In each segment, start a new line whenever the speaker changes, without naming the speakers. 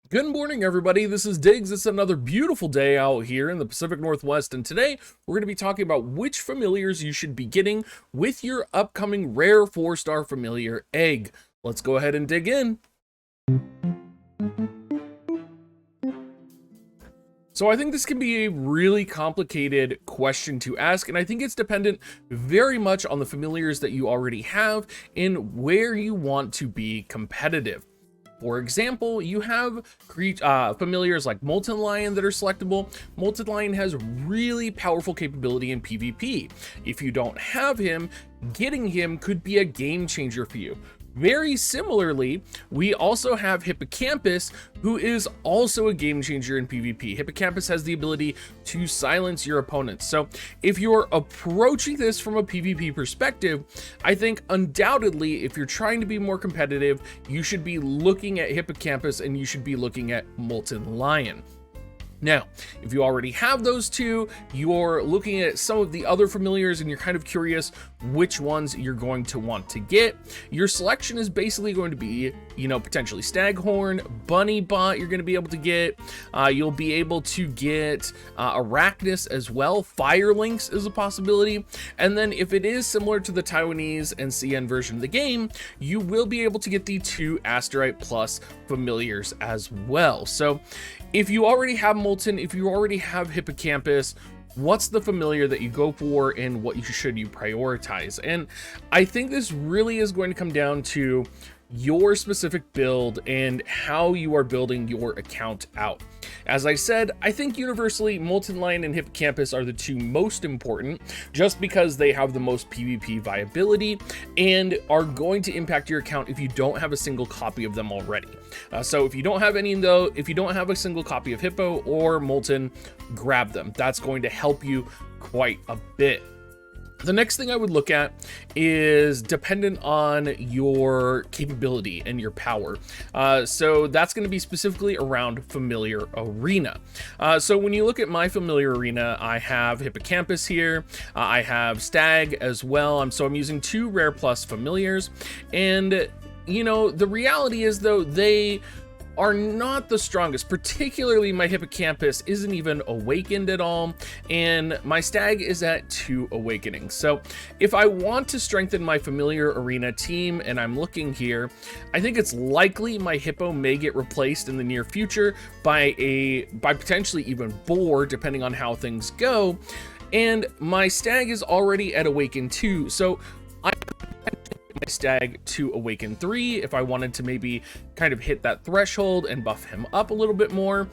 Good morning, everybody. This is Diggs. It's another beautiful day out here in the Pacific Northwest, and today we're going to be talking about which familiars you should be getting with your upcoming rare 4-star familiar egg. Let's go ahead and dig in. So I think this can be a really complicated question to ask, and I think it's dependent very much on the familiars that you already have and where you want to be competitive. For example, you have familiars like Molten Lion that are selectable. Molten Lion has really powerful capability in PvP. If you don't have him, getting him could be a game changer for you. Very similarly, we also have Hippocampus, who is also a game changer in PvP. Hippocampus has the ability to silence your opponents. So if you're approaching this from a PvP perspective, I think undoubtedly, if you're trying to be more competitive, you should be looking at Hippocampus and you should be looking at Molten Lion. Now, if you already have those two, you're looking at some of the other familiars and you're kind of curious which ones you're going to want to get. Your selection is basically going to be, potentially Staghorn, Bunny Bot you're going to be able to get. You'll be able to get Arachnus as well. Firelynx is a possibility. And then if it is similar to the Taiwanese and CN version of the game, you will be able to get the 2 Asterite Plus familiars as well. So if you already have Molten, if you already have Hippocampus, what's the familiar that you go for and what should you prioritize? And I think this really is going to come down to your specific build and how you are building your account out. As I said, I think universally Molten Lion and Hippocampus are the 2 most important just because they have the most PvP viability and are going to impact your account if you don't have a single copy of them already. So if you don't have any though, if you don't have a single copy of Hippo or Molten, grab them. That's going to help you quite a bit. The next thing I would look at is dependent on your capability and your power. So that's going to be specifically around Familiar Arena. So when you look at my Familiar Arena, I have Hippocampus here. I have Stag as well. So I'm using 2 Rare Plus familiars. And, the reality is, though, they are not the strongest. Particularly my Hippocampus isn't even awakened at all, and my Stag is at 2 awakenings. So if I want to strengthen my Familiar Arena team and I'm looking here, I think it's likely my Hippo may get replaced in the near future by potentially even Boar, depending on how things go. And my Stag is already at Awaken 2, so I my Stag to Awaken 3 if I wanted to maybe kind of hit that threshold and buff him up a little bit more.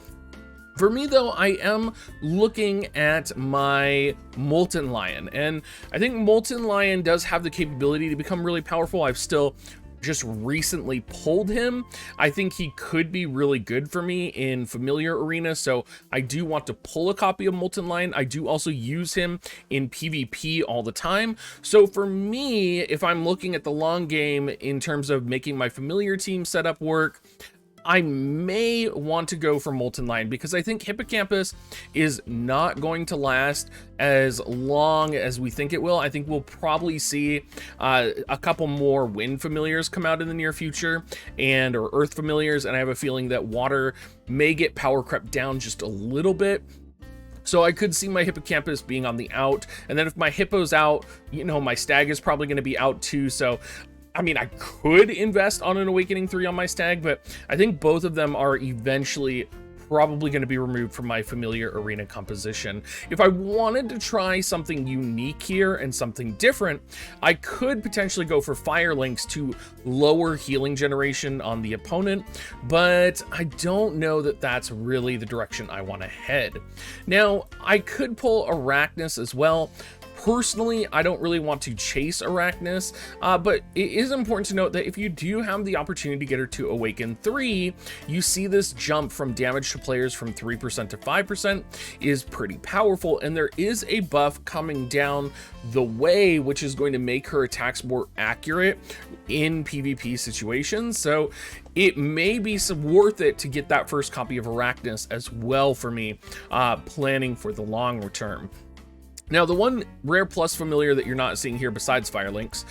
For me, though, I am looking at my Molten Lion, and I think Molten Lion does have the capability to become really powerful. I've still just recently pulled him. I think he could be really good for me in Familiar Arena, so I do want to pull a copy of Molten Lion. I do also use him in PvP all the time. So for me, if I'm looking at the long game in terms of making my Familiar team setup work, I may want to go for Molten Lion because I think Hippocampus is not going to last as long as we think it will. I think we'll probably see a couple more wind familiars come out in the near future or earth familiars, and I have a feeling that water may get power crept down just a little bit. So I could see my Hippocampus being on the out, and then if my Hippo's out, my Stag is probably going to be out too. So I mean, I could invest on an Awakening 3 on my Stag, but I think both of them are eventually probably going to be removed from my Familiar Arena composition. If I wanted to try something unique here and something different, I could potentially go for Firelynx to lower healing generation on the opponent, but I don't know that that's really the direction I want to head. Now, I could pull Arachnus as well. Personally, I don't really want to chase Arachnus, but it is important to note that if you do have the opportunity to get her to Awaken 3, you see this jump from damage to players from 3% to 5% is pretty powerful, and there is a buff coming down the way which is going to make her attacks more accurate in PvP situations. So it may be worth it to get that first copy of Arachnus as well for me, planning for the long term. Now, the one rare plus familiar that you're not seeing here besides Firelynx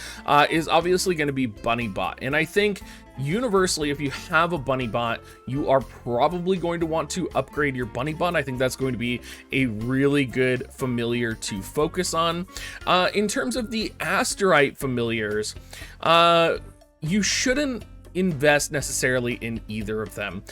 is obviously going to be Bunny Bot. And I think universally, if you have a bunny bot, you are probably going to want to upgrade your bunny bot. I think that's going to be a really good familiar to focus on. In terms of the Asterite familiars, you shouldn't invest necessarily in either of them.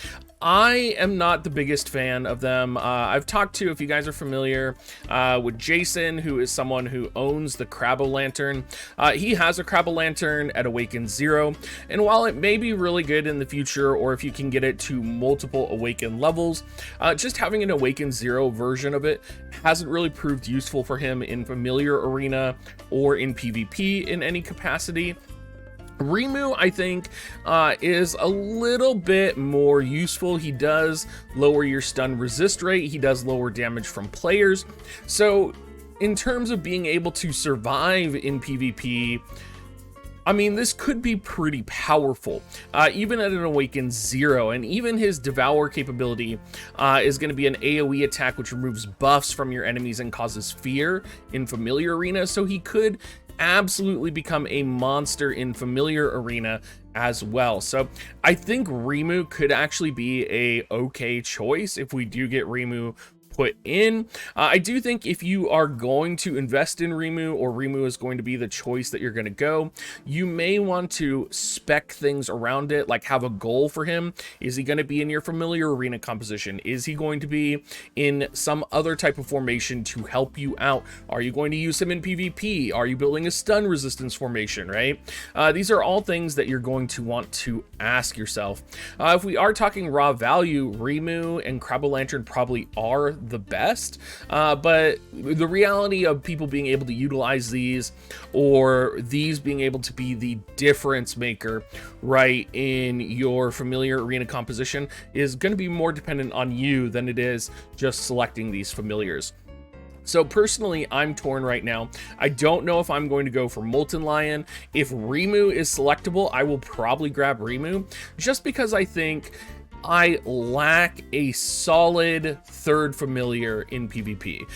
I am not the biggest fan of them. I've talked to, if you guys are familiar, with Jason, who is someone who owns the Crab-O-Lantern. He has a Crab-O-Lantern at Awaken 0, and while it may be really good in the future, or if you can get it to multiple Awaken levels, just having an Awaken 0 version of it hasn't really proved useful for him in Familiar Arena or in PvP in any capacity. Rimu, I think, is a little bit more useful. He does lower your stun resist rate. He does lower damage from players. So in terms of being able to survive in PvP, I mean, this could be pretty powerful, even at an Awaken 0, and even his Devour capability is going to be an AoE attack which removes buffs from your enemies and causes fear in Familiar Arena, so he could absolutely become a monster in Familiar Arena as well. So I think Rimu could actually be a okay choice if we do get Rimu put in. I do think if you are going to invest in Rimu, or Rimu is going to be the choice that you're going to go, you may want to spec things around it, like have a goal for him. Is he going to be in your Familiar Arena composition? Is he going to be in some other type of formation to help you out? Are you going to use him in PvP? Are you building a stun resistance formation, right? These are all things that you're going to want to ask yourself. If we are talking raw value, Rimu and Crab-O-Lantern probably are the best, but the reality of people being able to utilize these, or these being able to be the difference maker right in your Familiar Arena composition, is going to be more dependent on you than it is just selecting these familiars. So personally, I'm torn right now. I don't know if I'm going to go for Molten Lion. If Rimu is selectable, I will probably grab Rimu, just because I think I lack a solid third familiar in PvP.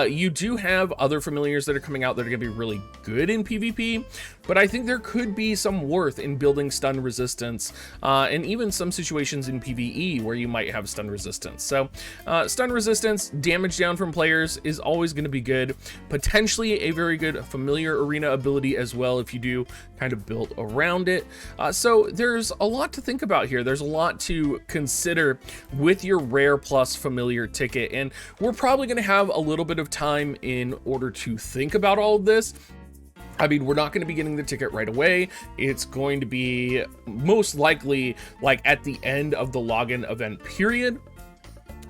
You do have other familiars that are coming out that are going to be really good in PvP, but I think there could be some worth in building stun resistance, and even some situations in PvE where you might have stun resistance. So stun resistance, damage down from players is always going to be good. Potentially a very good Familiar Arena ability as well if you do kind of build around it. So there's a lot to think about here. There's a lot to consider with your Rare Plus Familiar ticket, and we're probably going to have a little bit of time in order to think about all of this. I mean, we're not going to be getting the ticket right away. It's going to be most likely like at the end of the login event period.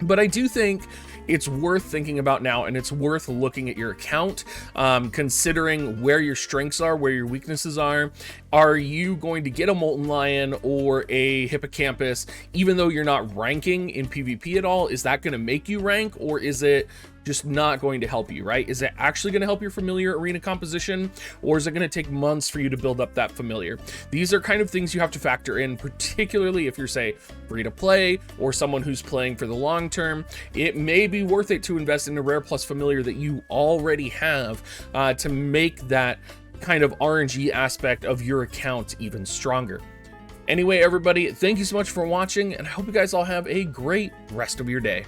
But I do think it's worth thinking about now, and it's worth looking at your account, considering where your strengths are, where your weaknesses are. Are you going to get a Molten Lion or a Hippocampus, even though you're not ranking in PvP at all? Is that going to make you rank, or is it just not going to help you, right? Is it actually going to help your Familiar Arena composition, or is it going to take months for you to build up that familiar? These are kind of things you have to factor in, particularly if you're, say, free to play or someone who's playing for the long term. It may be worth it to invest in a Rare Plus familiar that you already have, to make that kind of RNG aspect of your account even stronger. Anyway, everybody, thank you so much for watching, and I hope you guys all have a great rest of your day.